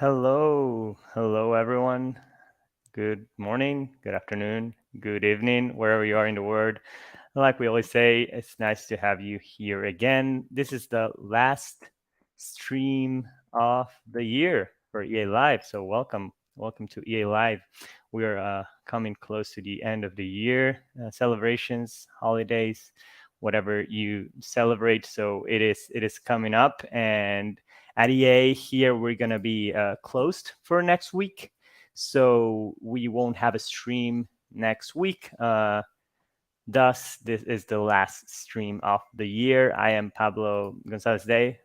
Hello everyone. Good morning, good afternoon, good evening, wherever you are in the world. Like we always say, it's nice to have you here again. This is the last stream of the year for EA Live. So welcome to EA Live. We're coming close to the end of the year, celebrations, holidays, whatever you celebrate. So it is coming up, and at EA here we're gonna be closed for next week, so we won't have a stream next week. Thus, this is the last stream of the year. I am Pablo Gonzalez Day,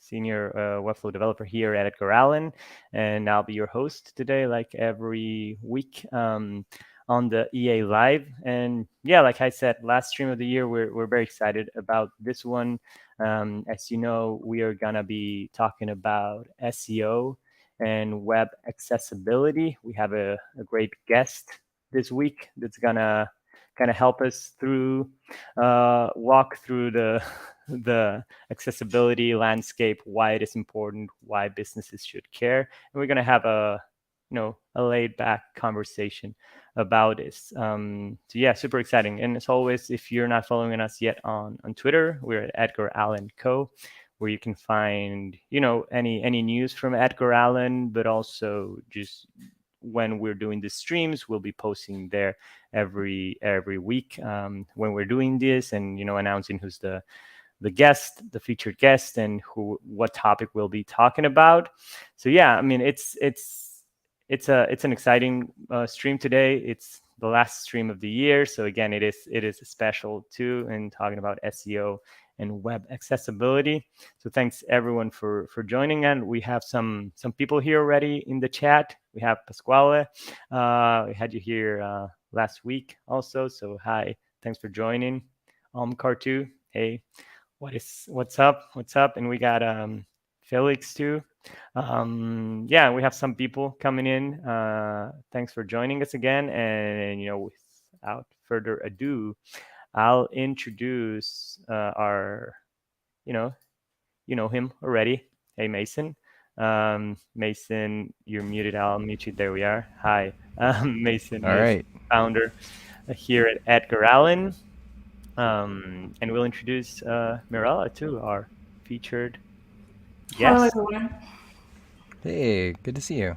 senior Webflow developer here at Edgar Allen, and I'll be your host today, like every week on the EA Live. And yeah, like I said, last stream of the year, we're very excited about this one. As you know, we are gonna be talking about SEO and web accessibility. We have a great guest this week that's gonna kind of help us through walk through the accessibility landscape, why it is important, why businesses should care, and we're going to have a laid back conversation about this. So yeah, super exciting. And as always, if you're not following us yet on Twitter, we're at Edgar Allen Co, where you can find any news from Edgar Allen, but also just when we're doing the streams, we'll be posting there every week when we're doing this, and announcing who's the guest, the featured guest, and what topic we'll be talking about. So yeah, I mean it's an exciting stream today. It's the last stream of the year, so again, it is special too in talking about SEO and web accessibility. So thanks everyone for joining, and we have some people here already in the chat. We have Pasquale. We had you here last week also. So hi, thanks for joining. Car2, hey, what's up? And we got Felix too. Yeah, we have some people coming in. Thanks for joining us again. And without further ado, I'll introduce our, you know him already. Hey, Mason. Mason, you're muted. I'll mute you. There we are. Hi, Mason. All right. Founder here at Edgar Allen. And we'll introduce Mirela too, our featured Hello, guest. everyone. Hey, good to see you.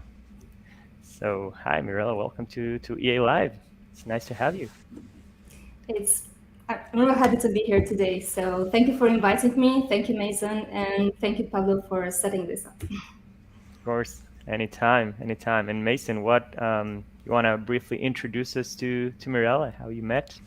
So, hi, Mirela. Welcome to EA Live. It's nice to have you. I'm really happy to be here today. So thank you for inviting me. Thank you, Mason, and thank you, Pablo, for setting this up. Of course, anytime. And Mason, what you want to briefly introduce us to Mirela, how you met?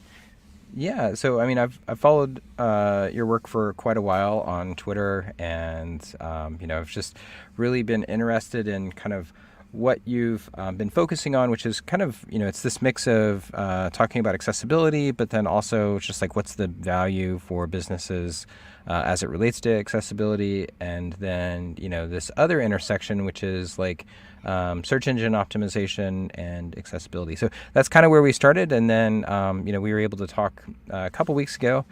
Yeah, so I mean, I've followed your work for quite a while on Twitter, and I've just really been interested in kind of what you've been focusing on, which is kind of, it's this mix of talking about accessibility, but then also just like what's the value for businesses as it relates to accessibility, and then, this other intersection, which is like search engine optimization and accessibility. So that's kind of where we started, and then we were able to talk a couple weeks ago.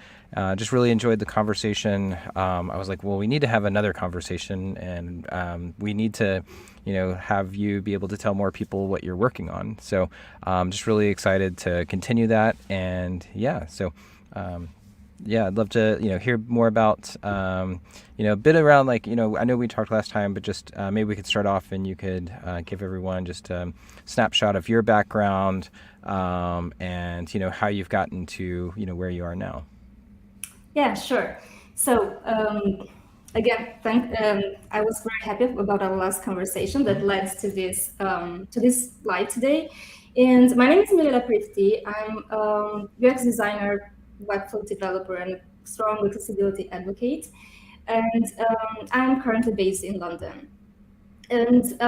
Just really enjoyed the conversation. I was like, well, we need to have another conversation, and we need to have you be able to tell more people what you're working on. So just really excited to continue that. And yeah, so I'd love to hear more about a bit around, like, I know we talked last time, but just maybe we could start off and you could give everyone just a snapshot of your background and how you've gotten to where you are now. Yeah, sure. So again, I was very happy about our last conversation that led to this live today. And my name is Mirela Prifti. I'm UX designer, Webflow developer, and strong accessibility advocate. And I'm currently based in London. And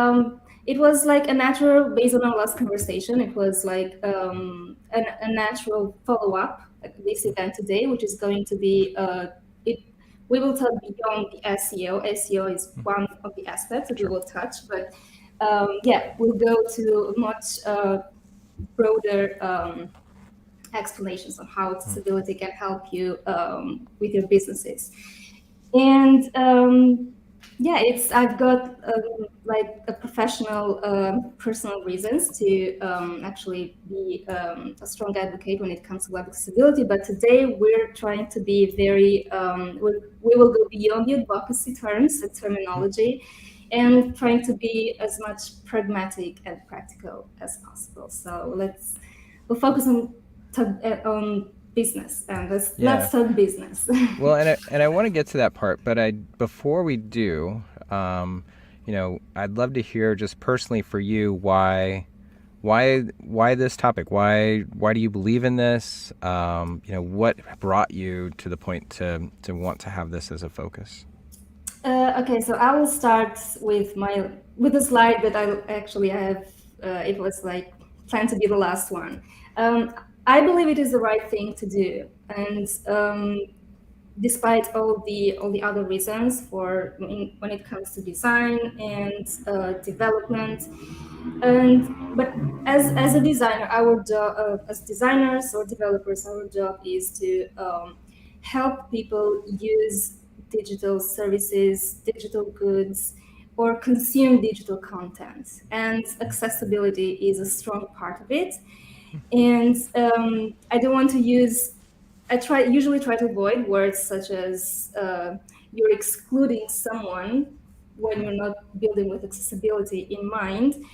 it was like a natural, based on our last conversation, it was like a natural follow-up at this event today, which is going to be we will talk beyond the SEO. SEO is one of the aspects that we will touch, but we'll go to much broader explanations on how accessibility can help you with your businesses. And Yeah, it's I've got like a professional, personal reasons to actually be a strong advocate when it comes to web accessibility. But today we're trying to be very, we will go beyond the advocacy terms and terminology, and trying to be as much pragmatic and practical as possible. So we'll focus on business, and Yeah. let's talk business. Well, and I want to get to that part, but I before we do, you know, I'd love to hear just personally for you why this topic? Why do you believe in this? You know, what brought you to the point to want to have this as a focus? Okay, so I will start with a slide that I actually have. It was like planned to be the last one. Um, I believe it is the right thing to do, and despite all the other reasons for when it comes to design and development, but as a designer, our job, as designers or developers, our job is to help people use digital services, digital goods, or consume digital content. And accessibility is a strong part of it. And I don't want to use. Usually try to avoid words such as you're excluding someone when you're not building with accessibility in mind,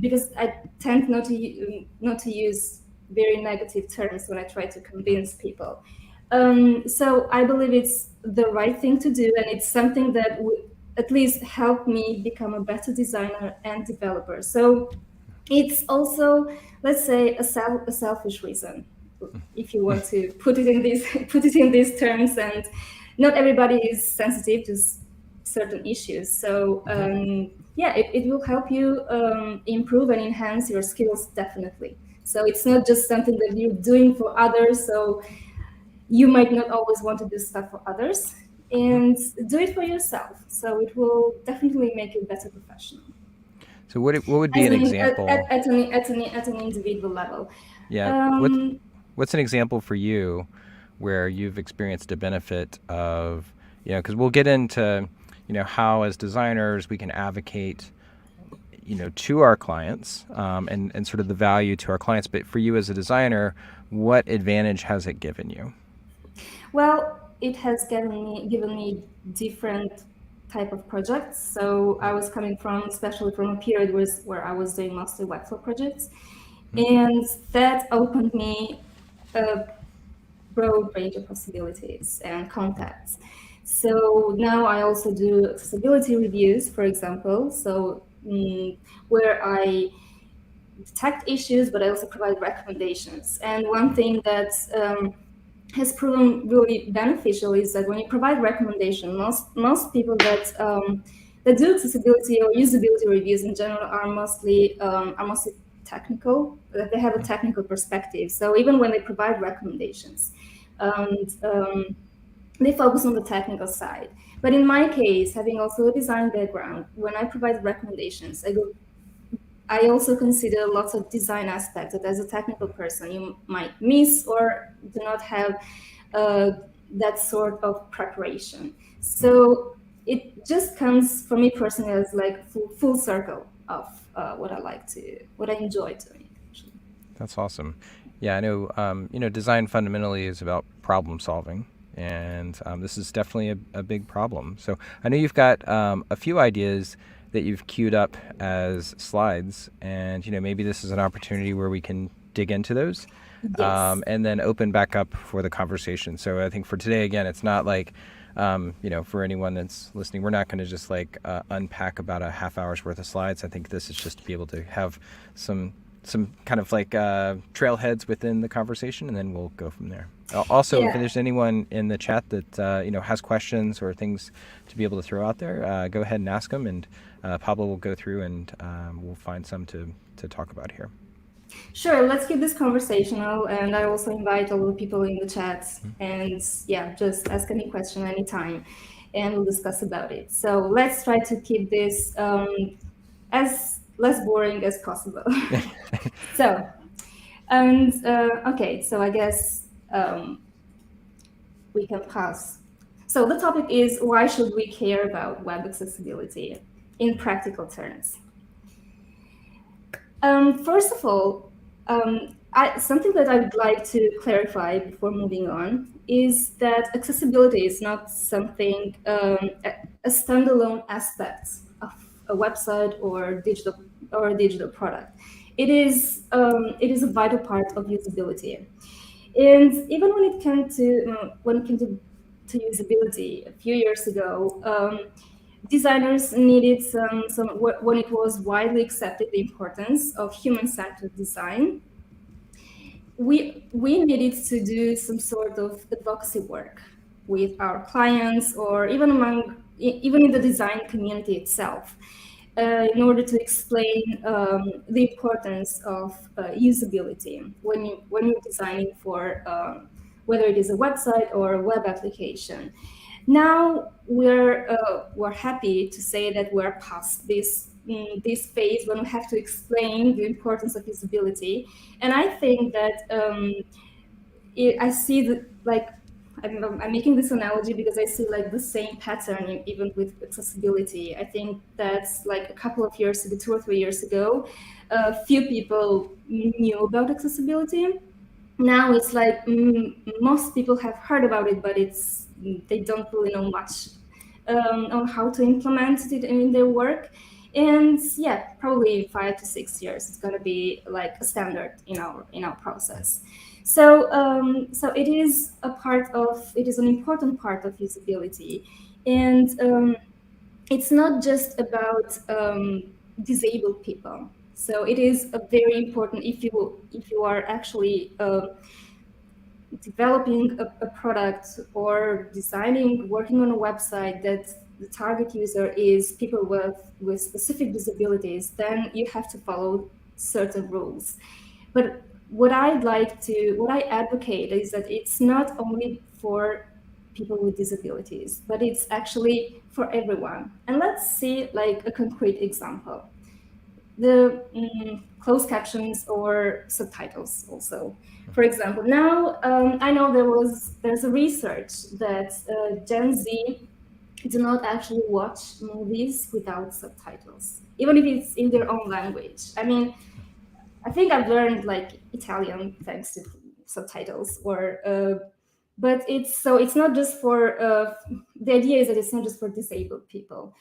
because I tend not to use very negative terms when I try to convince people. So I believe it's the right thing to do, and it's something that would at least help me become a better designer and developer. So it's also, let's say, a selfish reason, if you want to put it in these put it in these terms. And not everybody is sensitive to certain issues. So yeah, it will help you improve and enhance your skills, definitely. So it's not just something that you're doing for others. So you might not always want to do stuff for others, and do it for yourself. So it will definitely make you a better professional. So what would be As an an example? at an individual level. Yeah, Um, what's an example for you where you've experienced a benefit of, you know, because we'll get into, you know, how as designers we can advocate, you know, to our clients, and sort of the value to our clients. But for you as a designer, what advantage has it given you? well, it has given me different type of projects. So I was coming from, especially from a period where I was doing mostly webflow projects, and that opened me a broad range of possibilities and contacts. So now I also do accessibility reviews, for example. So where I detect issues, but I also provide recommendations. And one thing that has proven really beneficial is that when you provide recommendation, most people that do accessibility or usability reviews in general are mostly technical. They have a technical perspective. So even when they provide recommendations, and they focus on the technical side. But in my case, having also a design background, when I provide recommendations, I also consider lots of design aspects that as a technical person you might miss or do not have uh, that sort of preparation. So it just comes for me personally as like full circle of what I enjoy doing. Actually. That's awesome. Yeah, I know. You know, design fundamentally is about problem solving, and this is definitely a big problem. So I know you've got a few ideas that you've queued up as slides, and you know maybe this is an opportunity where we can dig into those, Yes. and then open back up for the conversation. So I think for today, again, it's not like. You know, for anyone that's listening, we're not going to just like unpack about a half hour's worth of slides. I think this is just to be able to have some kind of like trailheads within the conversation, and then we'll go from there. Also, if Yeah. there's anyone in the chat that you know has questions or things to be able to throw out there, go ahead and ask them, and Pablo will go through and we'll find some to talk about here. Sure, let's keep this conversational, and I also invite all the people in the chat, and yeah, just ask any question anytime, and we'll discuss about it. So let's try to keep this as less boring as possible. So, and okay, so I guess we can pause. So the topic is, why should we care about web accessibility in practical terms? First of all, something that I would like to clarify before moving on is that accessibility is not something, a standalone aspect of a website or a digital product. It is a vital part of usability. And even when it came to usability a few years ago, designers needed when it was widely accepted the importance of human-centered design. We needed to do some sort of advocacy work with our clients, or even in the design community itself, in order to explain the importance of usability when you're designing for whether it is a website or a web application. Now we're happy to say that we're past this phase when we have to explain the importance of usability, and I think that I see the like. I'm making this analogy because I see like the same pattern even with accessibility. I think that's like a couple of years ago, 2 or 3 years ago, a few people knew about accessibility. Now it's like most people have heard about it, but they don't really know much on how to implement it in their work. And yeah, probably 5 to 6 years, it's going to be like a standard in our process. So it is an important part of usability, and it's not just about disabled people. So it is a very important, if you are actually developing a product or working on a website that the target user is people with specific disabilities, then you have to follow certain rules. But what I advocate is that it's not only for people with disabilities, but it's actually for everyone. And let's see like a concrete example. The closed captions or subtitles also. For example, now I know there's a research that Gen Z do not actually watch movies without subtitles, even if it's in their own language. I mean, I think I've learned like Italian thanks to subtitles, but it's not just for. The idea is that it's not just for disabled people.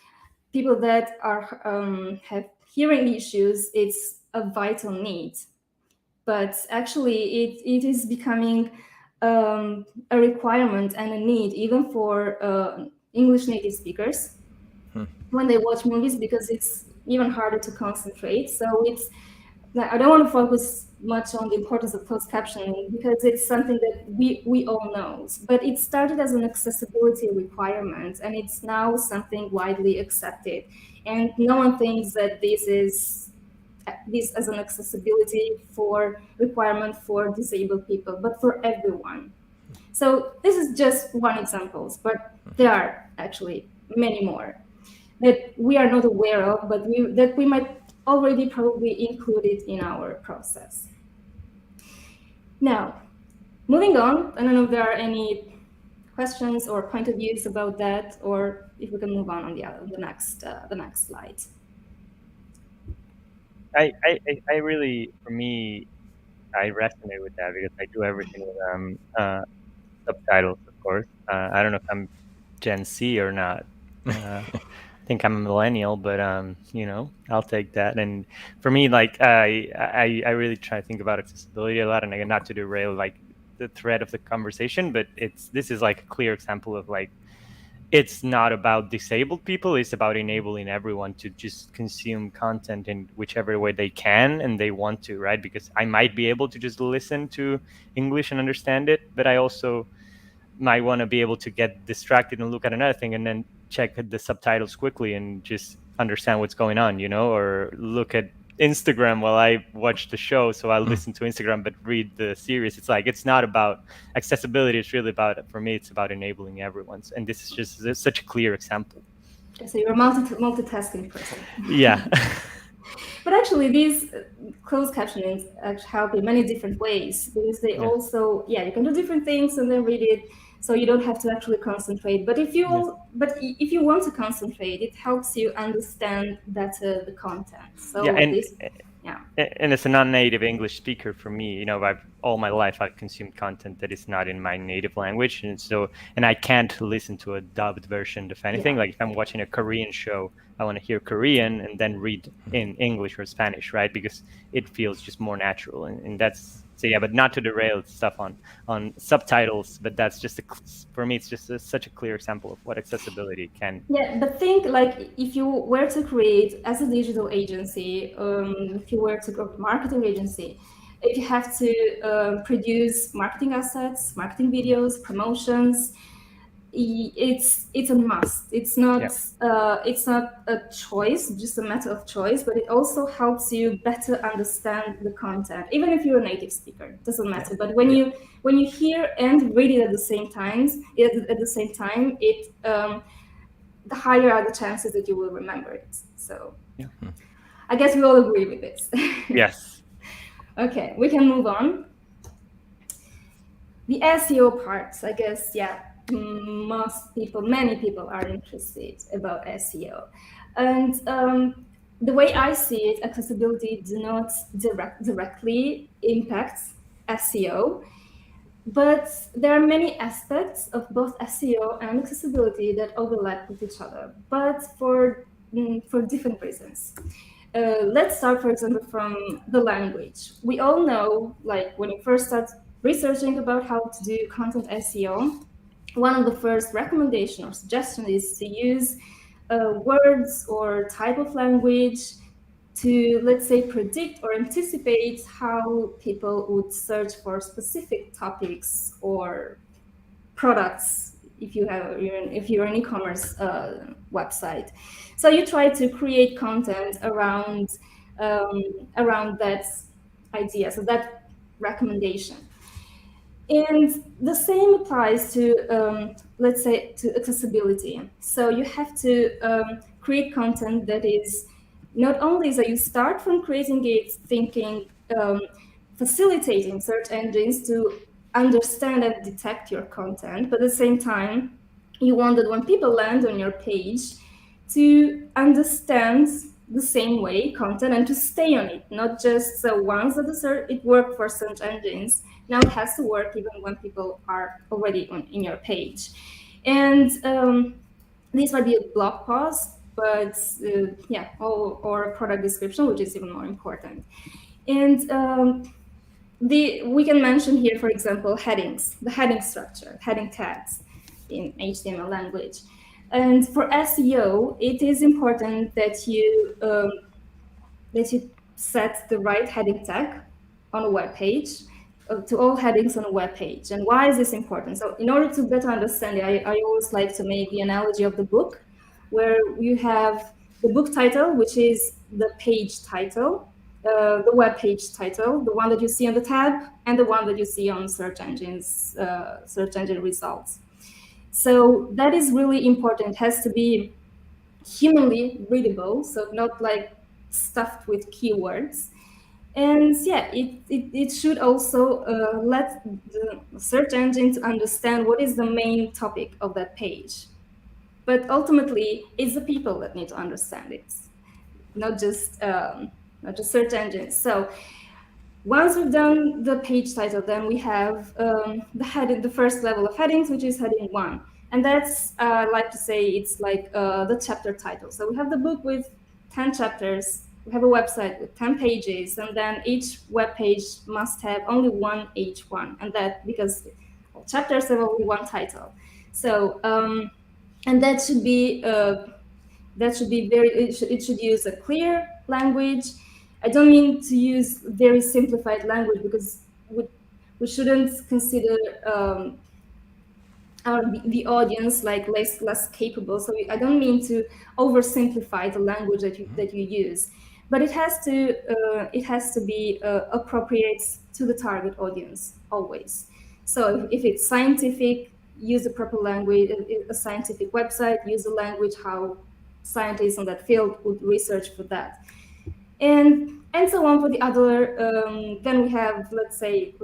People that have hearing issues, it's a vital need. But actually, it is becoming a requirement and a need even for English native speakers when they watch movies, because it's even harder to concentrate. So I don't want to focus much on the importance of closed captioning because it's something that we all know. But it started as an accessibility requirement, and it's now something widely accepted. And no one thinks that this as an accessibility for requirement for disabled people, but for everyone. So this is just one example, but there are actually many more that we are not aware of, but that we might already probably include it in our process. Now, moving on, I don't know if there are any questions or point of views about that, or if we can move on the next slide. I really, for me, I resonate with that because I do everything with subtitles, of course. I don't know if I'm Gen Z or not. I think I'm a millennial, but I'll take that. And for me, like I really try to think about accessibility a lot, and again, not to derail like the thread of the conversation, but this is like a clear example of like, it's not about disabled people, it's about enabling everyone to just consume content in whichever way they can and they want to, right? Because I might be able to just listen to English and understand it, but I also might want to be able to get distracted and look at another thing and then check the subtitles quickly and just understand what's going on, or look at Instagram while I watch the show. So I'll listen to Instagram but read the series. It's like, it's not about accessibility, it's really about, for me, it's about enabling everyone's, and this is just such a clear example. So you're a multitasking person. Yeah. But actually, these closed captionings help in many different ways, because they also, you can do different things and then read it, so you don't have to actually concentrate. But if you want to concentrate, it helps you understand better the content. So and as a non-native English speaker, for me, all my life I've consumed content that is not in my native language, and I can't listen to a dubbed version of anything. Like if I'm watching a Korean show, I want to hear Korean and then read in English or Spanish, right? Because it feels just more natural, and that's so. Yeah, but not to derail stuff on subtitles, but that's just for me, it's just such a clear example of what accessibility can. Yeah, but think like if you were to create as a digital agency, if you were to go marketing agency, if you have to produce marketing assets, marketing videos, promotions, it's a must. It's not a choice, just a matter of choice, but it also helps you better understand the content. Even if you're a native speaker, it doesn't matter. But when you hear and read it at the same time, it the higher are the chances that you will remember it. So I guess we all agree with this. Yes. Okay, we can move on. The SEO parts, I guess, many people are interested about SEO. And the way I see it, accessibility does not directly impact SEO, but there are many aspects of both SEO and accessibility that overlap with each other, but for different reasons. Let's start, for example, from the language. We all know, like when you first start researching about how to do content SEO, one of the first recommendations or suggestions is to use words or type of language to, let's say, predict or anticipate how people would search for specific topics or products if you're an e-commerce website. So you try to create content around that idea, so that recommendation. And the same applies to, let's say, to accessibility. So you have to create content that is not only that you start from creating it thinking, facilitating search engines to understand and detect your content, but at the same time, you want that when people land on your page to understand the same way content and to stay on it, not just once that it worked for search engines. Now it has to work even when people are already in your page. And this might be a blog post, but or a product description, which is even more important. And we can mention here, for example, headings, the heading structure, heading tags in HTML language. And for SEO, it is important that you set the right heading tag on a web page, to all headings on a web page. And why is this important? So in order to better understand it, I always like to make the analogy of the book, where you have the book title, which is the page title, the web page title, the one that you see on the tab, and the one that you see on search engine results. So that is really important. It has to be humanly readable, so not like stuffed with keywords. And it should also let the search engine to understand what is the main topic of that page. But ultimately, it's the people that need to understand it, not just search engines. So once we've done the page title, then we have the first level of headings, which is heading 1. And that's, I like to say, it's like the chapter title. So we have the book with 10 chapters. We have a website with 10 pages, and then each web page must have only one H1, and that because all chapters have only one title. So, and that should be it should use a clear language. I don't mean to use very simplified language, because we shouldn't consider the audience like less capable. So I don't mean to oversimplify the language that you use, but it has to be appropriate to the target audience always. So if it's scientific, use the proper language. A scientific website, use the language how scientists in that field would research for that. and so on for the other. Then we have, let's say,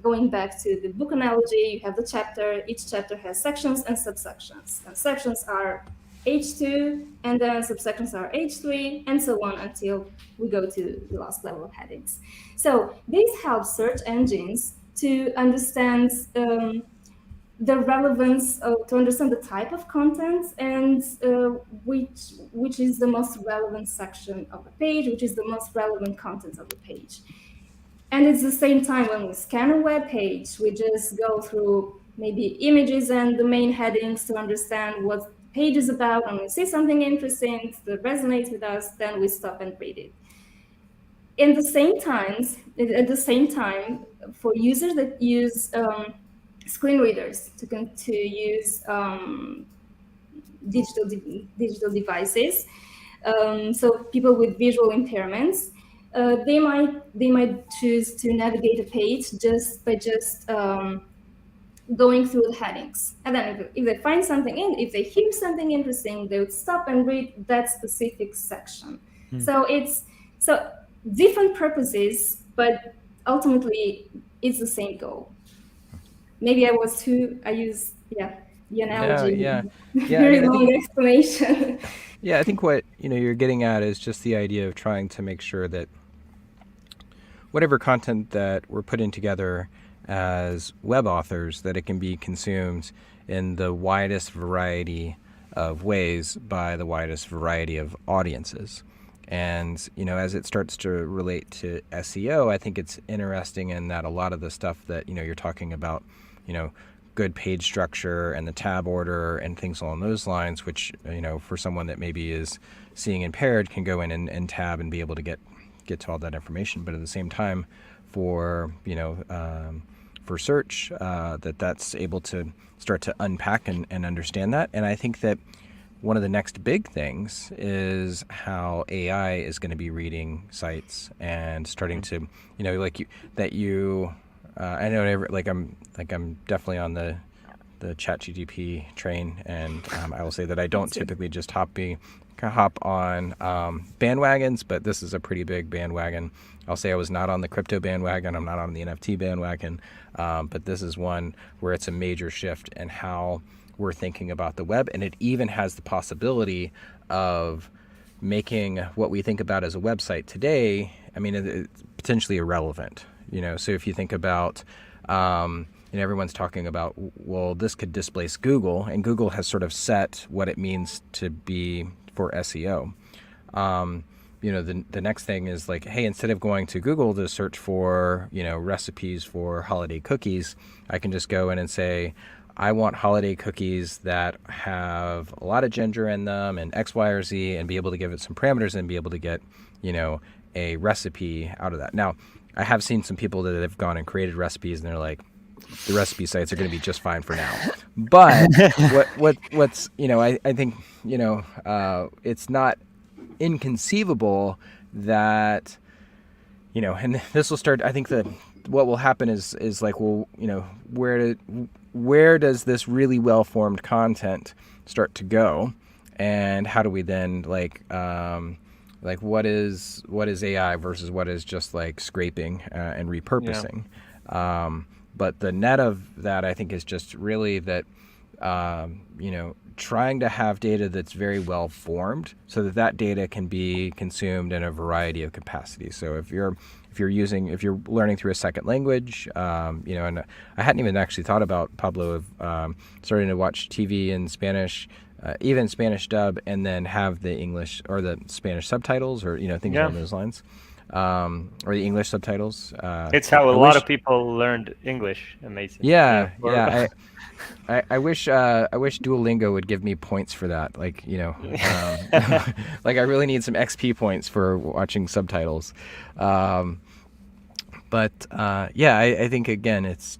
going back to the book analogy, you have the chapter. Each chapter has sections and subsections, and sections are H2, and then subsections are H3, and so on until we go to the last level of headings. So this helps search engines to understand the relevance to understand the type of content and which is the most relevant section of the page, which is the most relevant content of the page. And it's the same time when we scan a web page, we just go through maybe images and the main headings to understand what the page is about. And we see something interesting that resonates with us, then we stop and read it. At the same time, for users that use screen readers to use digital devices, so people with visual impairments, they might choose to navigate a page just by going through the headings, and then if they find something if they hear something interesting, they would stop and read that specific section. So it's different purposes, but ultimately it's the same goal. Maybe I used the analogy. Yeah. Very long explanation. Yeah, I think what you're getting at is just the idea of trying to make sure that whatever content that we're putting together as web authors, that it can be consumed in the widest variety of ways by the widest variety of audiences. And, as it starts to relate to SEO, I think it's interesting in that a lot of the stuff that, you're talking about, good page structure and the tab order and things along those lines, which, for someone that maybe is seeing impaired can go in and tab and be able to get to all that information. But at the same time, for search, that's able to start to unpack and understand that. And I think that one of the next big things is how AI is going to be reading sites and starting to, I know I'm definitely on the ChatGPT train, and I will say that I don't typically just hop on bandwagons, but this is a pretty big bandwagon. I'll say I was not on the crypto bandwagon. I'm not on the NFT bandwagon, but this is one where it's a major shift in how we're thinking about the web, and it even has the possibility of making what we think about as a website today, it's potentially irrelevant. So if you think about, everyone's talking about, well, this could displace Google, and Google has sort of set what it means to be for SEO. The next thing is like, hey, instead of going to Google to search for, recipes for holiday cookies, I can just go in and say, I want holiday cookies that have a lot of ginger in them and X, Y, or Z, and be able to give it some parameters and be able to get, a recipe out of that. Now, I have seen some people that have gone and created recipes, and they're like, the recipe sites are going to be just fine for now. But what's I think it's not inconceivable that and this will start. I think that what will happen is like, well, where does this really well formed content start to go, and how do we then what is AI versus what is just like scraping and repurposing. But the net of that, I think, is just really that, trying to have data that's very well formed so that data can be consumed in a variety of capacities. So if you're learning through a second language, and I hadn't even actually thought about, Pablo, of starting to watch TV in Spanish, even Spanish dub, and then have the English or the Spanish subtitles, or things along those lines. Or the English subtitles. It's how a lot of people learned English. Amazing. Yeah. I wish Duolingo would give me points for that. Like, like I really need some XP points for watching subtitles. I think again, it's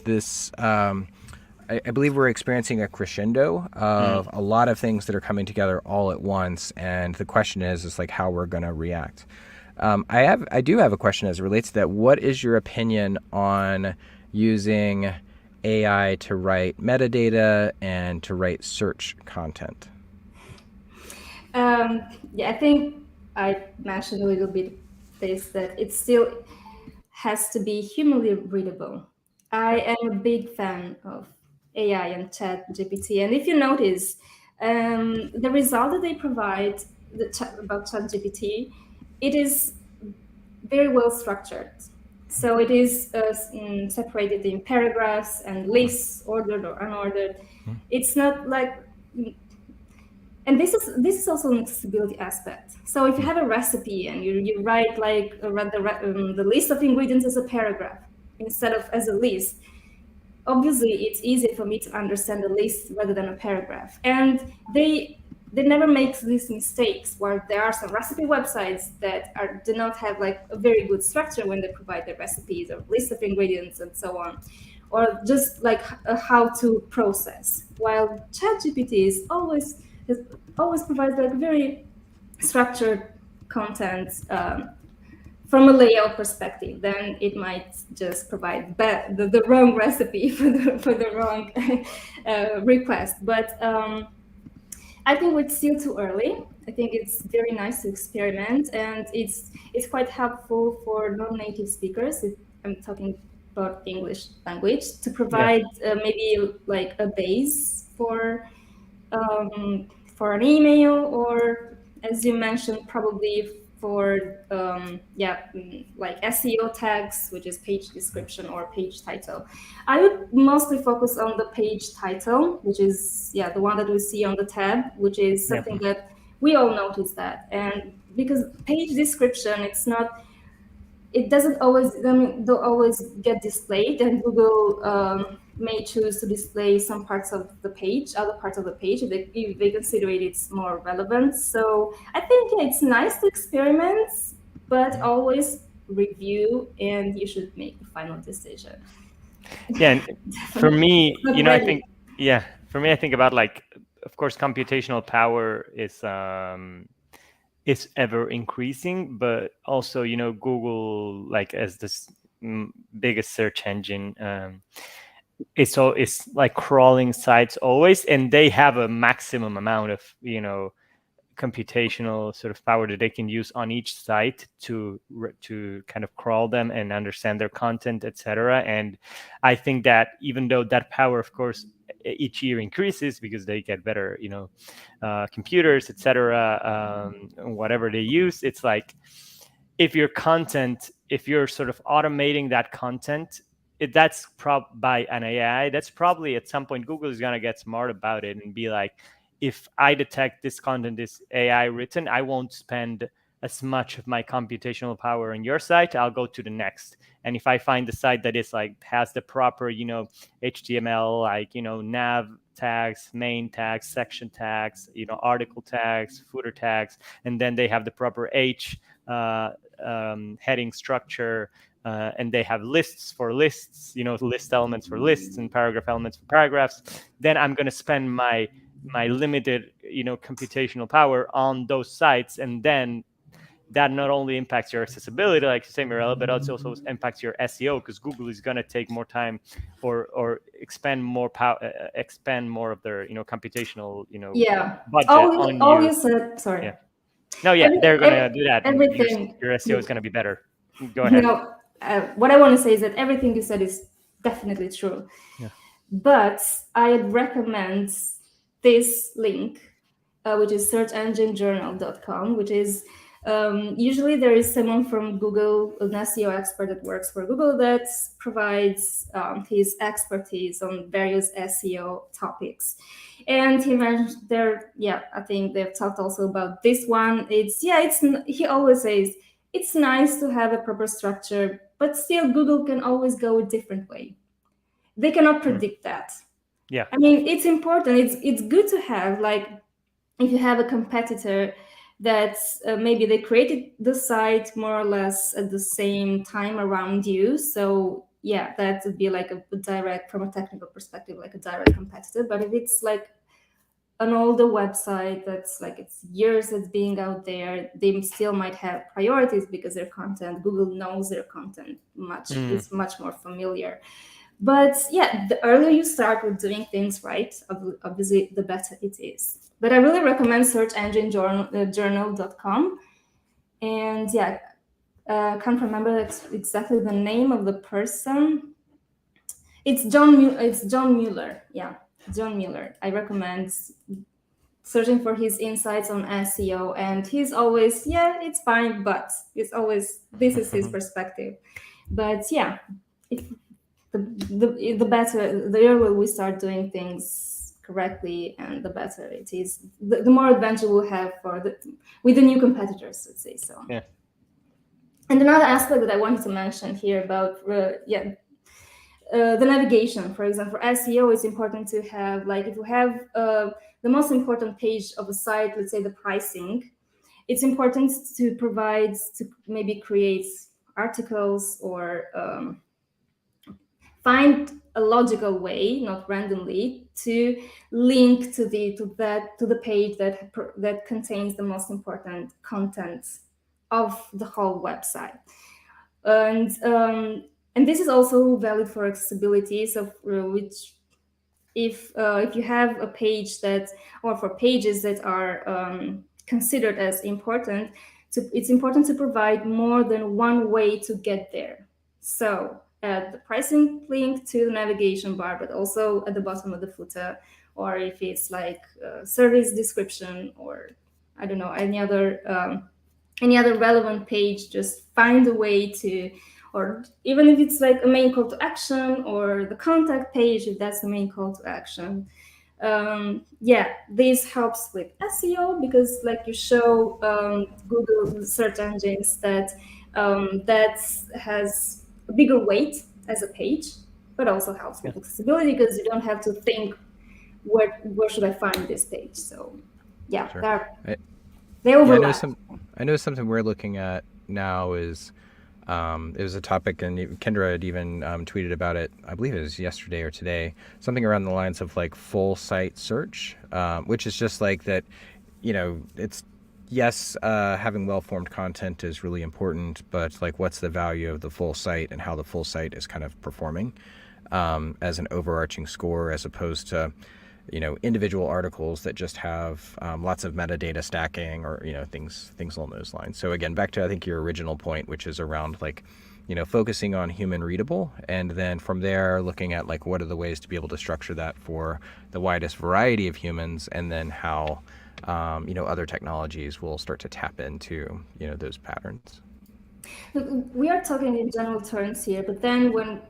this. I believe we're experiencing a crescendo of a lot of things that are coming together all at once, and the question is like how we're going to react. I do have a question as it relates to that. What is your opinion on using AI to write metadata and to write search content? I think I mentioned a little bit this, that it still has to be humanly readable. I Yeah. am a big fan of AI and Chat GPT, and if you notice, the result that they provide about Chat GPT, it is very well structured. So it is separated in paragraphs and lists, ordered or unordered. It's not like, and this is also an accessibility aspect. So if you have a recipe and you write like the list of ingredients as a paragraph instead of as a list, obviously it's easier for me to understand the list rather than a paragraph. And they never make these mistakes where there are some recipe websites that do not have like a very good structure when they provide the recipes or list of ingredients and so on, or just like a how to process. While ChatGPT always provides like very structured content, from a layout perspective. Then it might just provide the wrong recipe for the wrong request. But I think it's still too early. I think it's very nice to experiment, and it's quite helpful for non-native speakers. I'm talking about English language, to Yeah. provide maybe like a base for an email, or as you mentioned, probably for like SEO tags, which is page description or page title. I would mostly focus on the page title, which is the one that we see on the tab, which is Yeah. something that we all notice that. And because page description, it doesn't always, don't always get displayed, and Google may choose to display some parts of the page, other parts of the page, if they consider it's more relevant. So I think it's nice to experiment, but always review, and you should make the final decision. Yeah, and for Definitely. me, It's not I ready. think, yeah, for me, I think about, like, of course, computational power is ever increasing, but also, Google, like, as this biggest search engine, it's like crawling sites always, and they have a maximum amount of computational sort of power that they can use on each site to kind of crawl them and understand their content, etc. And I think that even though that power, of course, each year increases because they get better, computers, etc., whatever they use, it's like, if you're sort of automating that content, that's by an AI, that's probably at some point Google is going to get smart about it and be like, if I detect this content is AI written, I won't spend as much of my computational power on your site. I'll go to the next. And if I find the site that is like has the proper, HTML, like, nav tags, main tags, section tags, article tags, footer tags, and then they have the proper heading structure, and they have lists for lists, list elements for lists and paragraph elements for paragraphs, then I'm going to spend my limited, computational power on those sites. And then that not only impacts your accessibility, like you say, Mirela, but also impacts your SEO, because Google is going to take more time or expend more power, expend more of their, computational, Yeah. budget on All you. you said, sorry. Yeah. No, yeah, Every, they're going to ev- do that, and everything your SEO is you going to be better. Go ahead. No, what I want to say is that everything you said is definitely true. Yeah. But I'd recommend this link, which is searchenginejournal.com, which is usually there is someone from Google, an SEO expert that works for Google, that provides his expertise on various SEO topics. And he mentioned there, I think they've talked also about this one. He always says it's nice to have a proper structure, but still Google can always go a different way. They cannot predict that. Yeah. I mean, it's important. It's good to have, like, if you have a competitor that maybe they created the site more or less at the same time around you. So that would be like a direct, from a technical perspective, like a direct competitor. But if it's like an older website that's like it's years it's being out there, they still might have priorities because their content, Google knows their content is much more familiar. But the earlier you start with doing things right, obviously the better it is. But I really recommend searchenginejournal.com. And yeah, can't remember exactly the name of the person. It's John Mueller. Yeah, John Mueller. I recommend searching for his insights on SEO, and he's always, yeah, it's fine, but it's always, this is his perspective. But yeah, if the better, the earlier we start doing things correctly, and the better it is, the more advantage we'll have with the new competitors, let's say so. Yeah. And another aspect that I wanted to mention here about the navigation, for example, for SEO, it's important to have, like, if you have the most important page of a site, let's say the pricing, it's important to provide, to maybe create articles or find a logical way, not randomly, to link to the page that contains the most important content of the whole website. And this is also valid for accessibility. So which if you have a page that, or for pages that are considered as important, it's important to provide more than one way to get there. So add the pricing link to the navigation bar, but also at the bottom of the footer, or if it's like service description, or I don't know, any other relevant page, just find a way to, or even if it's like a main call to action, or the contact page, if that's the main call to action. Yeah, this helps with SEO, because like you show Google search engines that that has a bigger weight as a page, but also helps with accessibility, because you don't have to think where should I find this page. So yeah, Sure. they overlap. I know something we're looking at now is it was a topic, and Kendra had even tweeted about it, I believe it was yesterday or today, something around the lines of like full site search, which is just like that, it's, yes, having well-formed content is really important, but like what's the value of the full site and how the full site is kind of performing as an overarching score, as opposed to individual articles that just have lots of metadata stacking, or things along those lines. So again, back to I think your original point, which is around like focusing on human readable, and then from there looking at like what are the ways to be able to structure that for the widest variety of humans, and then how other technologies will start to tap into those patterns. We are talking in general terms here, but then when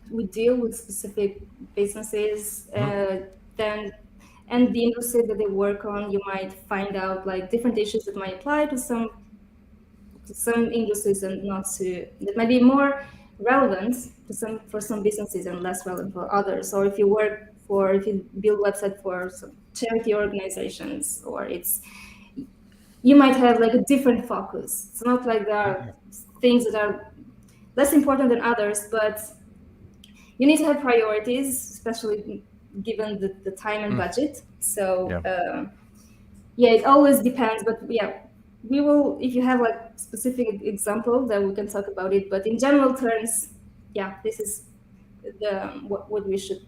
we deal with specific businesses, then, and the industry that they work on, you might find out like different issues that might apply to some industries, and not to, that might be more relevant for some businesses and less relevant for others. Or if you build website for some charity organizations, or you might have like a different focus. It's not like there are things that are less important than others, but you need to have priorities, especially given the time and budget. So it always depends. But yeah, we will, if you have like specific example, then we can talk about it. But in general terms, yeah, this is what we should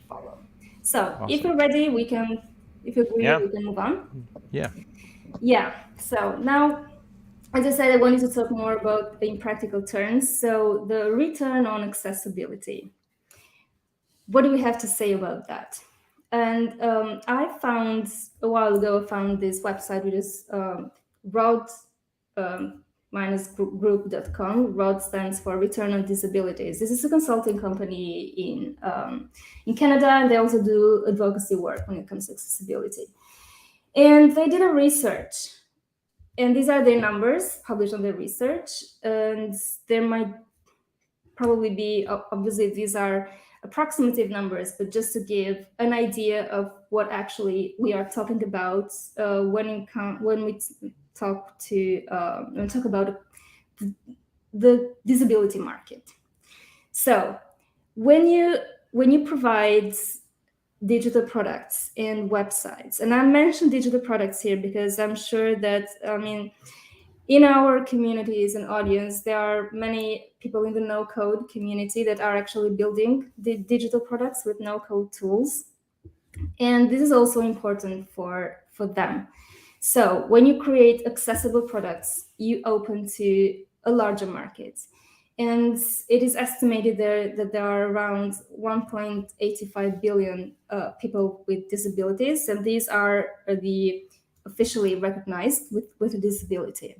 follow. So awesome. If you're ready, if you agree, we can move on. Yeah. So now, as I said, I wanted to talk more about in practical terms. So the return on accessibility. What do we have to say about that? And I found a while ago, this website, which is broad-group.com. ROD stands for Return on Disabilities. This is a consulting company in Canada, and they also do advocacy work when it comes to accessibility. And they did a research, and these are their numbers published on their research. And there might probably be, obviously these are approximative numbers, but just to give an idea of what actually we are talking about when we talk about the disability market. So when you provide digital products and websites, and I mentioned digital products here because I'm sure that, in our communities and audience, there are many people in the no-code community that are actually building the digital products with no-code tools. And this is also important for them. So when you create accessible products, you open to a larger market. And it is estimated that there are around 1.85 billion people with disabilities, and these are the officially recognized with a disability.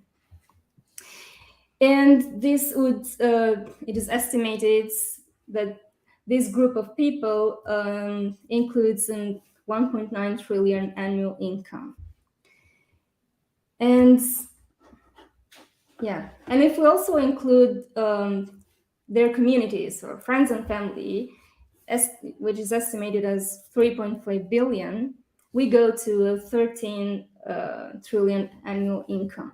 And this would, it is estimated that this group of people includes an 1.9 trillion annual income. And yeah, and if we also include their communities or friends and family, which is estimated as 3.5 billion, we go to a 13 trillion annual income.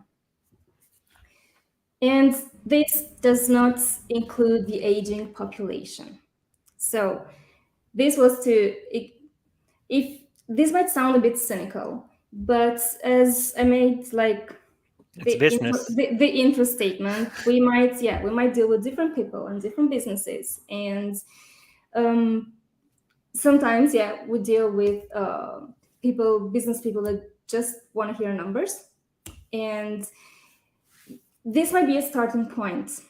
And this does not include the aging population. So this was to, if this might sound a bit cynical, but as I made like It's business. the intro statement, we might deal with different people and different businesses, and sometimes we deal with business people that just want to hear numbers, and this might be a starting point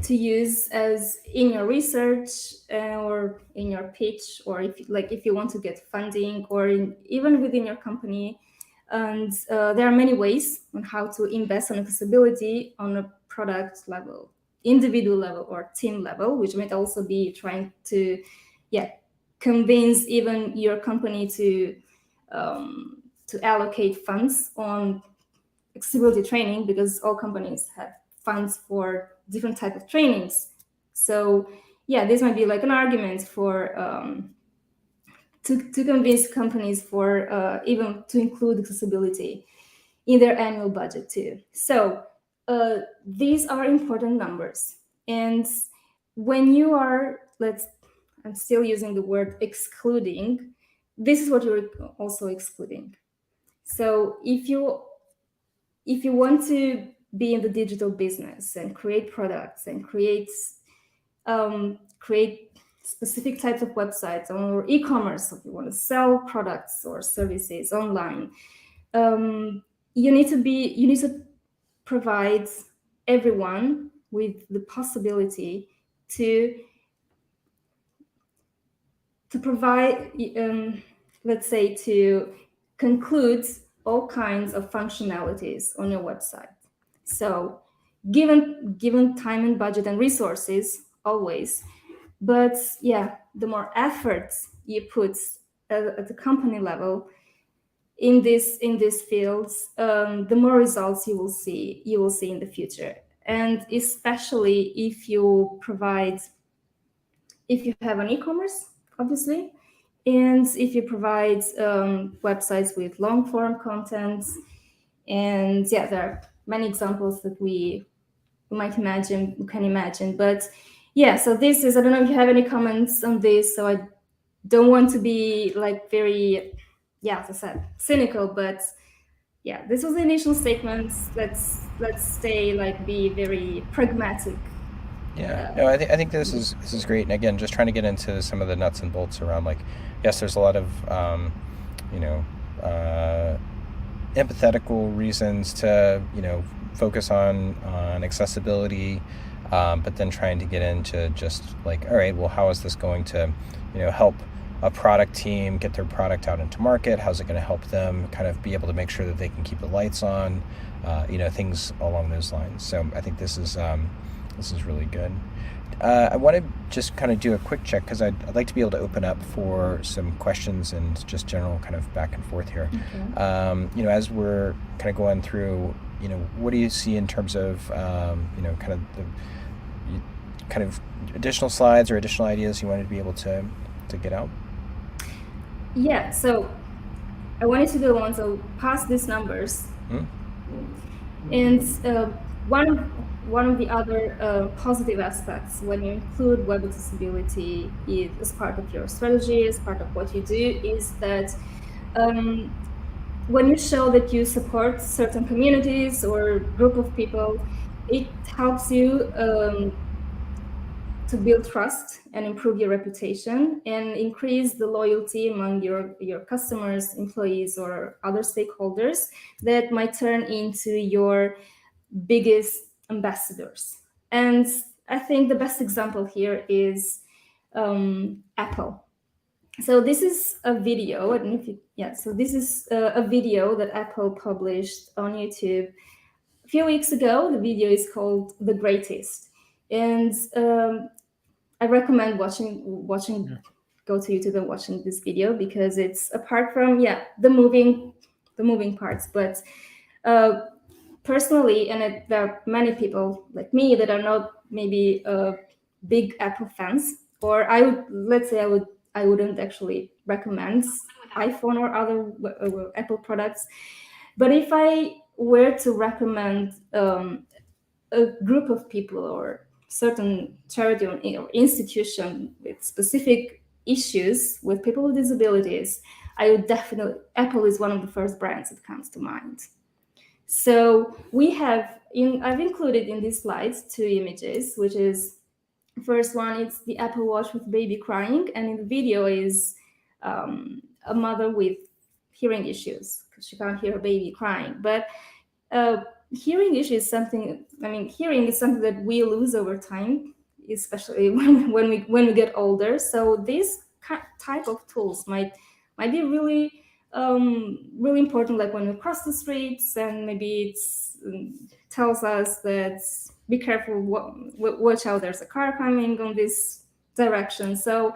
to use as in your research or in your pitch, or if you want to get funding, or even within your company. And there are many ways on how to invest on accessibility on a product level, individual level, or team level, which might also be trying to convince even your company to allocate funds on accessibility training, because all companies have funds for different type of trainings. So this might be like an argument for to convince companies for even to include accessibility in their annual budget too. So these are important numbers. And when you are, I'm still using the word excluding, this is what you're also excluding. So if you want to be in the digital business and create products and create specific types of websites or e-commerce, if you want to sell products or services online, you need to provide everyone with the possibility to provide, let's say, to conclude all kinds of functionalities on your website. So given time and budget and resources, always, but the more effort you put at the company level in these fields, the more results you will see in the future. And especially if you have an e-commerce, obviously, and if you provide websites with long form content. And there are many examples that we can imagine. But so this is, I don't know if you have any comments on this. So I don't want to be like very, as I said, cynical, but this was the initial statement. Let's stay be very pragmatic. No, I think this is great. And again, just trying to get into some of the nuts and bolts around, like, yes, there's a lot of empathetical reasons to focus on accessibility, but then trying to get into just like, all right, well, how is this going to help a product team get their product out into market? How's it going to help them kind of be able to make sure that they can keep the lights on, things along those lines. So I think this is really good. I want to just kind of do a quick check, because I'd like to be able to open up for some questions and just general kind of back and forth here. Okay. As we're kind of going through, what do you see in terms of, kind of additional slides or additional ideas you wanted to be able to get out? Yeah, so I wanted to go on, so past these numbers. And one of the other positive aspects when you include web accessibility as part of your strategy, as part of what you do, is that when you show that you support certain communities or group of people, it helps you to build trust and improve your reputation and increase the loyalty among your customers, employees, or other stakeholders that might turn into your biggest ambassadors. And I think the best example here is Apple. So this is a video, I don't know if you, yeah, so this is a video that Apple published on YouTube a few weeks ago. The video is called The Greatest. And I recommend watching, go to YouTube and watching this video, because it's, apart from, the moving parts, but personally, and there are many people like me that are not maybe big Apple fans, or I wouldn't actually recommend iPhone or other Apple products. But if I were to recommend a group of people or certain charity or institution with specific issues with people with disabilities, I would definitely, Apple is one of the first brands that comes to mind. So I've included in these slides 2 images, which is, first one, it's the Apple Watch with baby crying, and in the video is a mother with hearing issues because she can't hear her baby crying. But hearing issues is something, hearing is something that we lose over time, especially when we get older. So these type of tools might be really really important, like when we cross the streets, and maybe it tells us that be careful, watch out, there's a car coming on this direction. So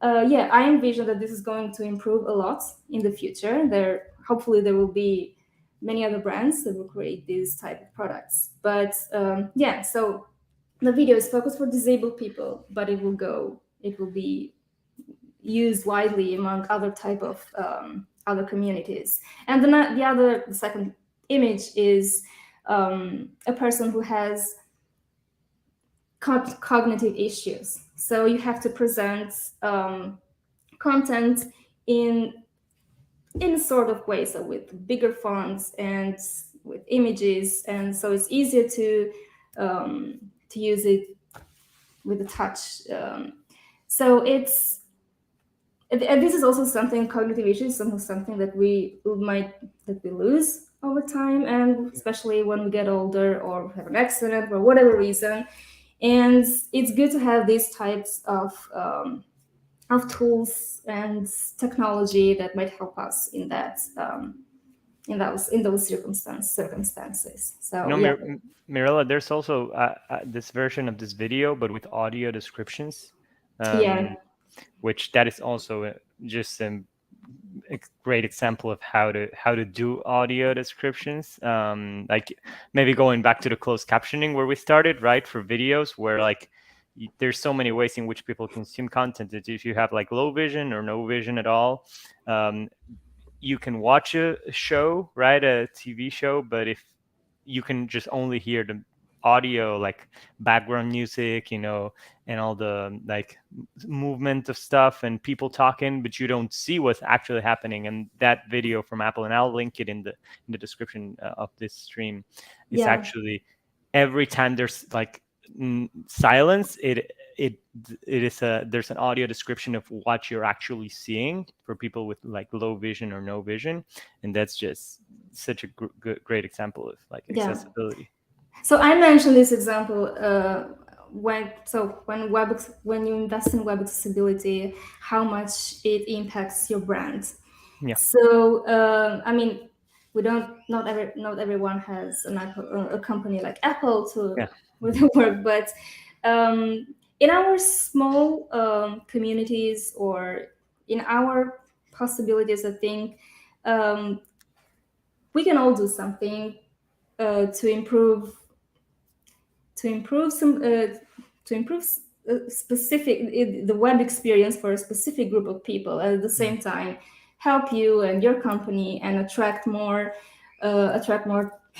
I envision that this is going to improve a lot in the future. Hopefully there will be many other brands that will create these type of products. But so the video is focused for disabled people, but it will be used widely among other type of other communities. And the second image is a person who has cognitive issues. So you have to present content in a sort of way, so with bigger fonts and with images, and so it's easier to use it with the touch. So it's, and this is also something, cognitive issues, something that we lose over time, and especially when we get older or have an accident for whatever reason. And it's good to have these types of tools and technology that might help us in that in those circumstances. So Mirela, there's also this version of this video, but with audio descriptions. Which that is also just a great example of how to do audio descriptions. Like maybe going back to the closed captioning where we started, right, for videos, where like there's so many ways in which people consume content. That if you have like low vision or no vision at all, you can watch a show, right, a TV show, but if you can just only hear the audio, like background music, and all the like movement of stuff and people talking, but you don't see what's actually happening. And that video from Apple, and I'll link it in the description of this stream, is actually, every time there's like silence, there's an audio description of what you're actually seeing for people with like low vision or no vision, and that's just such a great example of like accessibility. So I mentioned this example when you invest in web accessibility, how much it impacts your brand. Yeah. So not everyone has a company like Apple to with the work, but in our small communities or in our possibilities, I think we can all do something to improve the web experience for a specific group of people, and at the same time help you and your company and attract more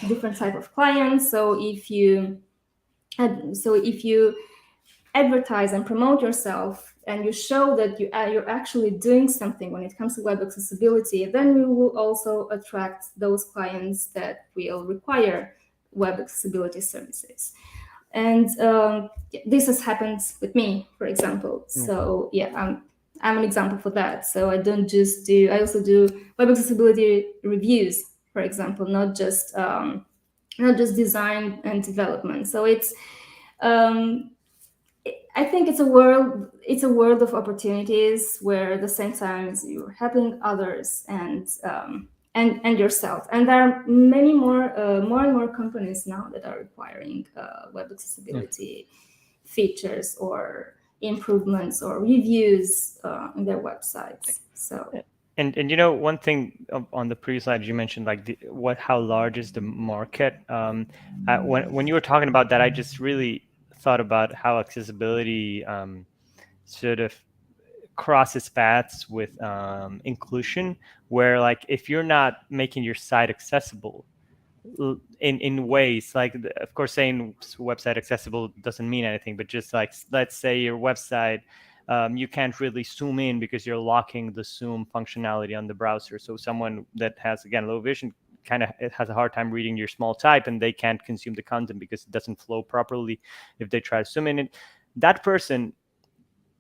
different type of clients. So if you advertise and promote yourself, and you show that you're actually doing something when it comes to web accessibility, then you will also attract those clients that will require web accessibility services. And this has happened with me, for example. So yeah, I'm an example for that. So I don't just do, I also do web accessibility reviews, for example, not just design and development. So it's I think it's a world of opportunities where at the same time you're helping others and yourself. And there are many more and more companies now that are requiring web accessibility features or improvements or reviews in their websites. So. And one thing on the previous slide you mentioned, like how large is the market? When you were talking about that, I just really thought about how accessibility sort of crosses paths with inclusion, where like if you're not making your site accessible in ways like, of course, saying website accessible doesn't mean anything, but just like, let's say your website, you can't really zoom in because you're locking the zoom functionality on the browser. So someone that has, again, low vision kind of has a hard time reading your small type, and they can't consume the content because it doesn't flow properly if they try to zoom in it. That person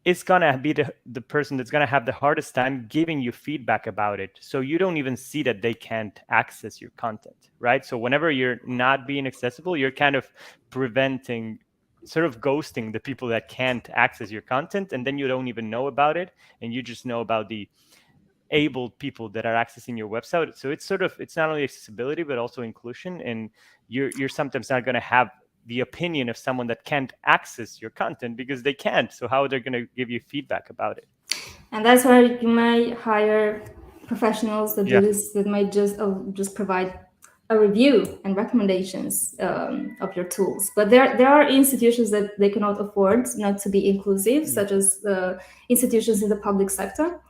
is going to be the person that's going to have the hardest time giving you feedback about it. So you don't even see that they can't access your content, right? So whenever you're not being accessible, you're kind of preventing, sort of ghosting the people that can't access your content, and then you don't even know about it, and you just know about the able people that are accessing your website. So it's sort of, it's not only accessibility but also inclusion, and you're sometimes not going to have the opinion of someone that can't access your content because they can't. So how are they going to give you feedback about it? And that's why you might hire professionals that do this, that might just provide a review and recommendations of your tools. But there are institutions that they cannot afford not to be inclusive, such as institutions in the public sector.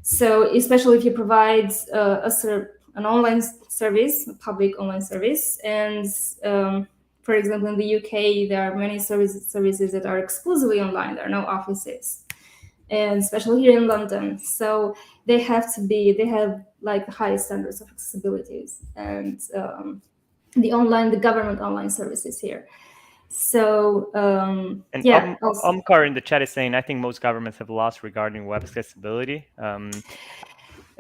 So especially if you provide an online service, a public online service, and for example, in the UK, there are many services that are exclusively online. There are no offices, and especially here in London. So they have like the highest standards of accessibility and the government online services here. So and yeah, Omkar in the chat is saying, I think most governments have lost regarding web accessibility. I don't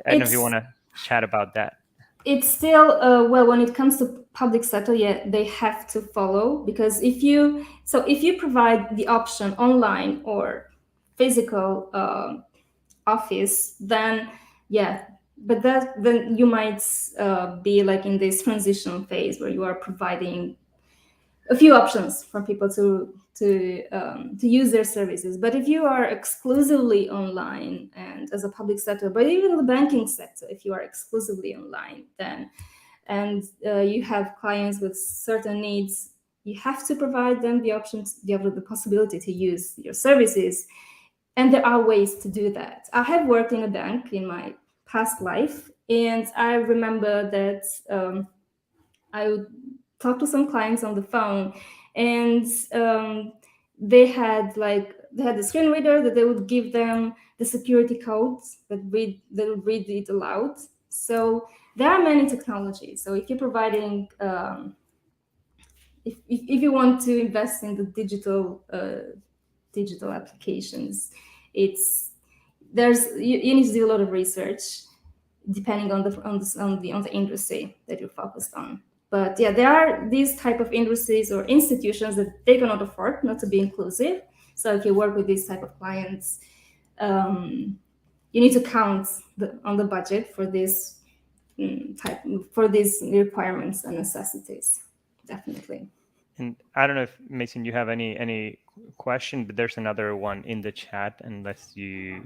know if you want to chat about that. It's still well, when it comes to public sector, yeah, they have to follow, because if you provide the option online or physical office, then yeah, but then you might be like in this transition phase where you are providing a few options for people to use their services. But if you are exclusively online, and as a public sector, but even the banking sector, if you are exclusively online, then and you have clients with certain needs, you have to provide them the options, the possibility to use your services. And there are ways to do that. I have worked in a bank in my past life, and I remember that I would talk to some clients on the phone, and they had the screen reader that they would give them the security codes that would read it aloud. So there are many technologies. So if you're providing if you want to invest in the digital applications, you need to do a lot of research depending on the industry that you're focused on. But yeah, there are these type of industries or institutions that they cannot afford not to be inclusive. So if you work with these type of clients, you need to count on the budget for this for these requirements and necessities, definitely. And I don't know if, Mason, you have any question, but there's another one in the chat, unless you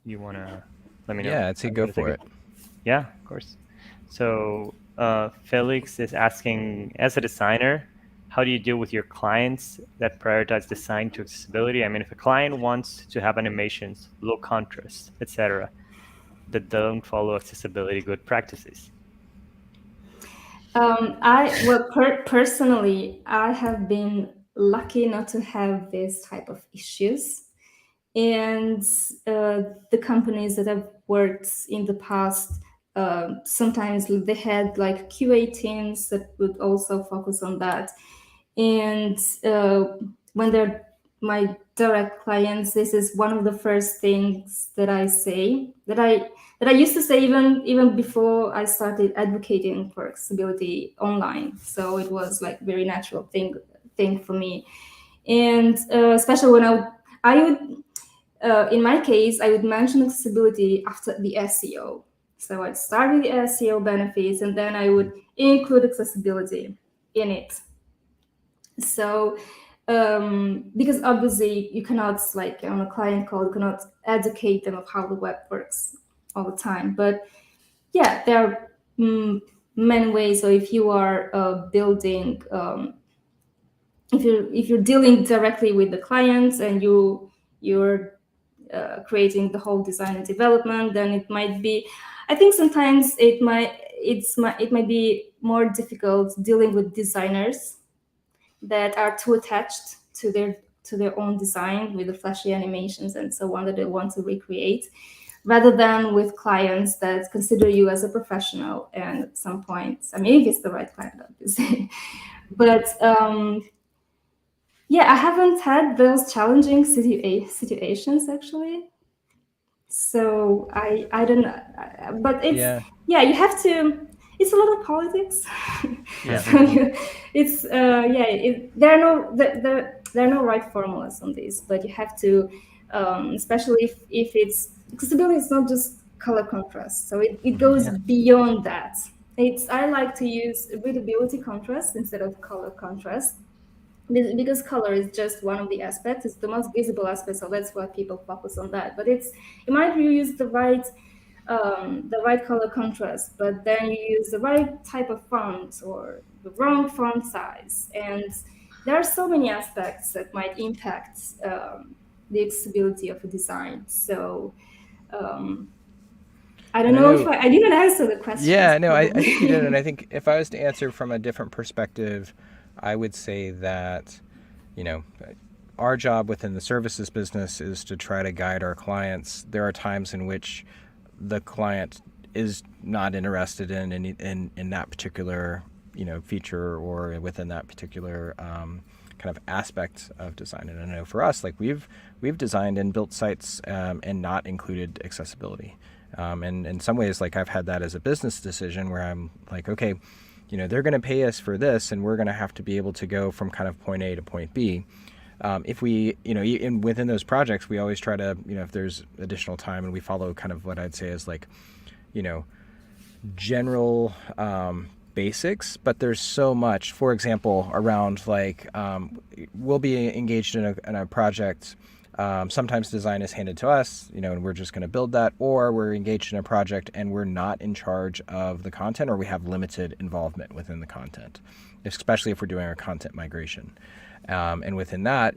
want to let me know. Yeah, I'd say go for it. Yeah, of course. So Felix is asking, as a designer, how do you deal with your clients that prioritize design to accessibility? I mean, if a client wants to have animations, low contrast, etc., that don't follow accessibility good practices. Personally, I have been lucky not to have this type of issues. And the companies that I've worked in the past, sometimes they had like QA teams that would also focus on that. And when they're my direct clients, this is one of the first things that I say, that I used to say even before I started advocating for accessibility online. So it was like very natural thing for me. And especially when I would in my case, I would mention accessibility after the SEO. So I'd start with the SEO benefits, and then I would include accessibility in it. So because obviously you cannot, like on a client call, you cannot educate them of how the web works all the time. But yeah, there are many ways. So if you are building, if you're dealing directly with the clients and you're creating the whole design and development, then it might be. I think sometimes it might be more difficult dealing with designers that are too attached to their own design with the flashy animations and so on that they want to recreate, rather than with clients that consider you as a professional. And at some point, I mean, if it's the right client, obviously. But yeah, I haven't had those challenging situations actually. So I don't know, but it's yeah, you have to. It's a lot of politics. Yeah. So it's there are no right formulas on this, but you have to, especially if it's accessibility. It's not just color contrast, so it goes beyond that. I like to use readability contrast instead of color contrast, because color is just one of the aspects. It's the most visible aspect, so that's why people focus on that. But you might use the right color contrast, but then you use the right type of font or the wrong font size, and there are so many aspects that might impact the accessibility of a design. So I don't know if I didn't answer the question. Yeah, no, I think you did. And I think if I was to answer from a different perspective, I would say that, our job within the services business is to try to guide our clients. There are times in which the client is not interested in that particular, feature or within that particular kind of aspect of design. And I know for us, like we've designed and built sites and not included accessibility. And in some ways, like I've had that as a business decision where I'm like, okay, they're going to pay us for this, and we're going to have to be able to go from kind of point A to point B. If we, within those projects, we always try to, if there's additional time, and we follow kind of what I'd say is like, general basics, but there's so much, for example, around like, we'll be engaged in a project. Sometimes design is handed to us, and we're just going to build that, or we're engaged in a project and we're not in charge of the content, or we have limited involvement within the content, especially if we're doing our content migration. And within that,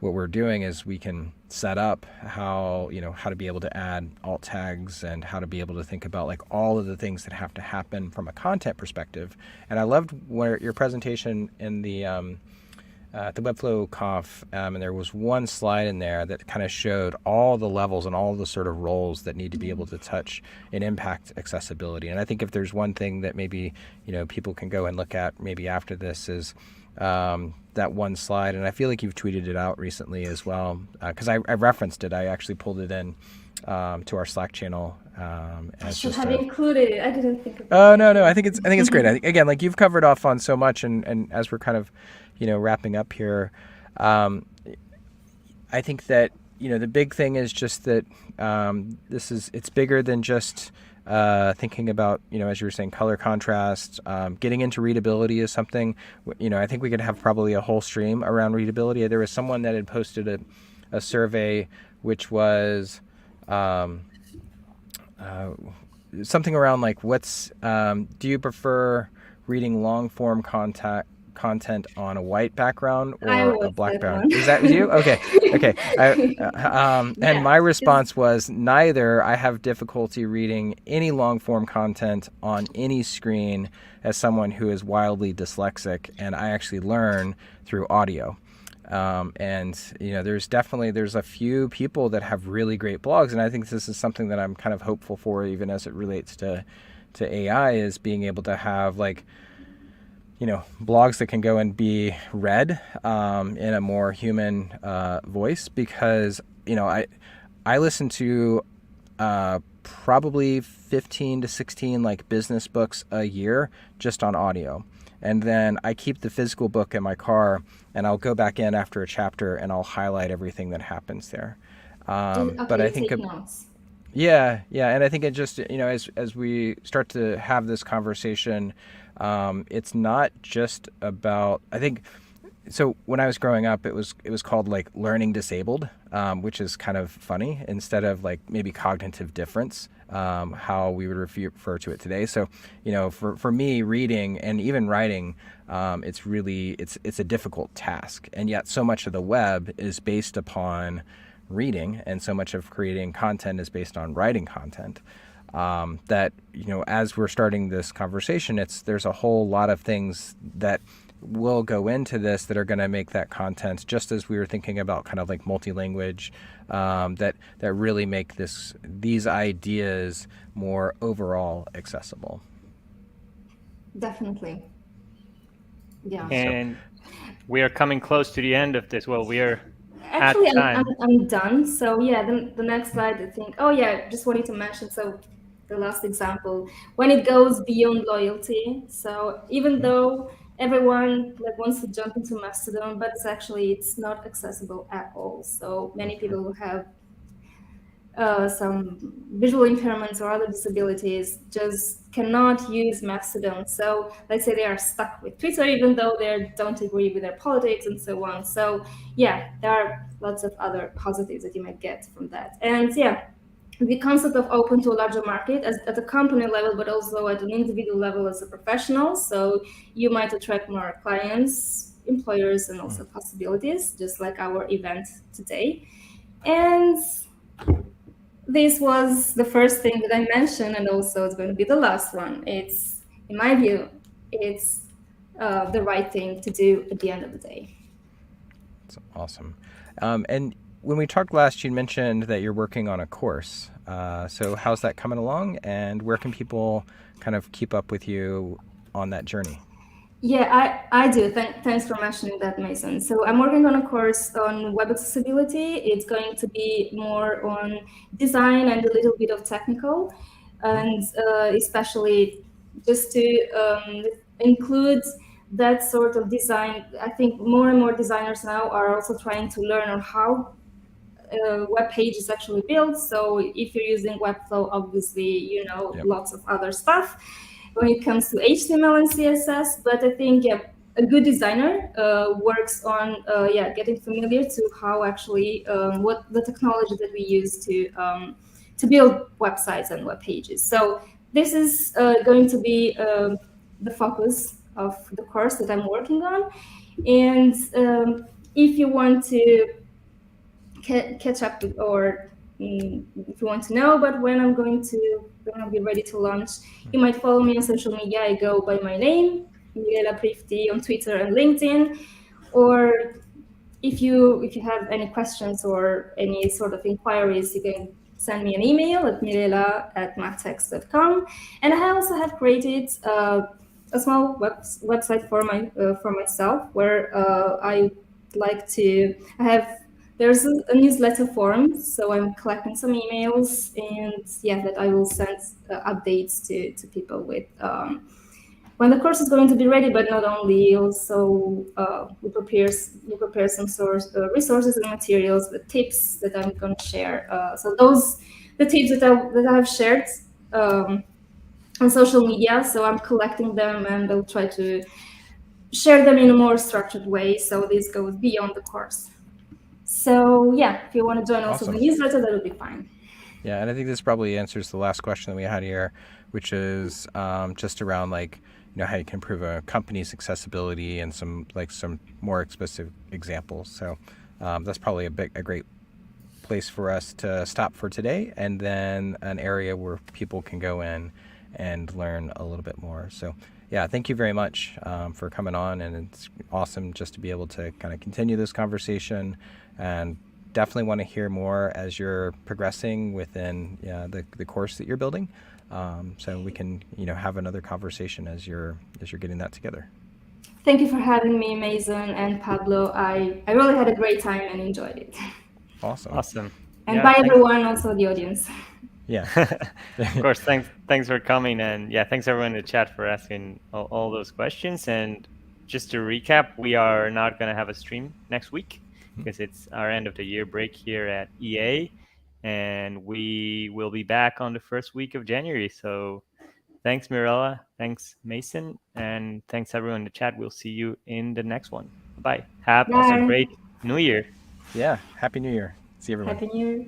what we're doing is we can set up how to be able to add alt tags and how to be able to think about like all of the things that have to happen from a content perspective. And I loved your presentation in the at the Webflow Conf, and there was one slide in there that kind of showed all the levels and all the sort of roles that need to be able to touch and impact accessibility. And I think if there's one thing that maybe people can go and look at maybe after this is that one slide, and I feel like you've tweeted it out recently as well, because I referenced it. I actually pulled it in to our Slack channel. I should have included it. I didn't think of it. Oh no, I think it's great. I think, again, like you've covered off on so much, and as we're kind of wrapping up here, I think that the big thing is just that it's bigger than just thinking about as you were saying, color contrast. Getting into readability is something I think we could have probably a whole stream around readability. There was someone that had posted a survey which was something around like what's do you prefer reading long form content on a white background or a black background? Is that you? Okay. And my response was neither. I have difficulty reading any long form content on any screen as someone who is wildly dyslexic, and I actually learn through audio. And there's a few people that have really great blogs, and I think this is something that I'm kind of hopeful for, even as it relates to AI, is being able to have like blogs that can go and be read in a more human voice, because I listen to probably 15 to 16 like business books a year just on audio. And then I keep the physical book in my car, and I'll go back in after a chapter and I'll highlight everything that happens there. But Okay, I you think, take notes. yeah, and I think it just, as we start to have this conversation, it's not just about, I think, so when I was growing up, it was called like learning disabled, which is kind of funny, instead of like maybe cognitive difference, how we would refer to it today. So, for me, reading and even writing, it's a difficult task, and yet so much of the web is based upon reading, and so much of creating content is based on writing content. That as we're starting this conversation, there's a whole lot of things that will go into this that are going to make that content, just as we were thinking about kind of like multi-language, that really make these ideas more overall accessible. Definitely. Yeah. And we are coming close to the end of this. Well, we are Actually, at time. I'm done. So yeah, the next slide, I think. Oh yeah, just wanted to mention. So the last example, when it goes beyond loyalty. So even though everyone like wants to jump into Mastodon, but it's not accessible at all. So many people who have some visual impairments or other disabilities just cannot use Mastodon. So let's say they are stuck with Twitter, even though they don't agree with their politics and so on. So yeah, there are lots of other positives that you might get from that. And yeah, the concept of open to a larger market at a company level, but also at an individual level as a professional. So you might attract more clients, employers, and also possibilities, just like our event today. And this was the first thing that I mentioned, and also it's going to be the last one. It's, in my view, it's the right thing to do at the end of the day. That's awesome. And when we talked last, you mentioned that you're working on a course. So how's that coming along, and where can people kind of keep up with you on that journey? Yeah, I do. Thanks for mentioning that, Mason. So I'm working on a course on web accessibility. It's going to be more on design and a little bit of technical, and especially just to include that sort of design. I think more and more designers now are also trying to learn on how web page is actually built. So if you're using Webflow, obviously Yep. lots of other stuff when it comes to HTML and CSS. But I think a good designer works on getting familiar to how actually what the technology that we use to build websites and web pages. So this is going to be the focus of the course that I'm working on. And if you want to catch up with, or if you want to know about when I'll be ready to launch, you might follow me on social media. I go by my name, Mirela Prifti, on Twitter and LinkedIn. Or if you have any questions or any sort of inquiries, you can send me an email at mirela@matechs.com. And I also have created a small website for myself, where I like to there's a newsletter form, so I'm collecting some emails, and that I will send updates to people with when the course is going to be ready. But not only, also we prepare some resources and materials with tips that I'm going to share. So the tips that I have shared on social media. So I'm collecting them, and I'll try to share them in a more structured way. So this goes beyond the course. So if you want to join also the newsletter, that would be fine. Yeah, and I think this probably answers the last question that we had here, which is just around how you can improve a company's accessibility and some more specific examples. So that's probably a great place for us to stop for today, and then an area where people can go in and learn a little bit more. So yeah, thank you very much for coming on, and it's awesome just to be able to kind of continue this conversation, and definitely want to hear more as you're progressing within the course that you're building. So we can have another conversation as you're getting that together. Thank you for having me, Mason and Pablo. I really had a great time and enjoyed it. Awesome. Awesome. And Yeah, bye, thanks. everyone, also the audience. Yeah. Of course, thanks for coming, and yeah, thanks everyone in the chat for asking all those questions. And just to recap, we are not going to have a stream next week because it's our end of the year break here at EA, and we will be back on the first week of January. So thanks, Mirella, thanks, Mason, and thanks everyone in the chat. We'll see you in the next one. Bye. Have a Bye. great New Year. Yeah. Happy New Year. See everyone. Happy New Year.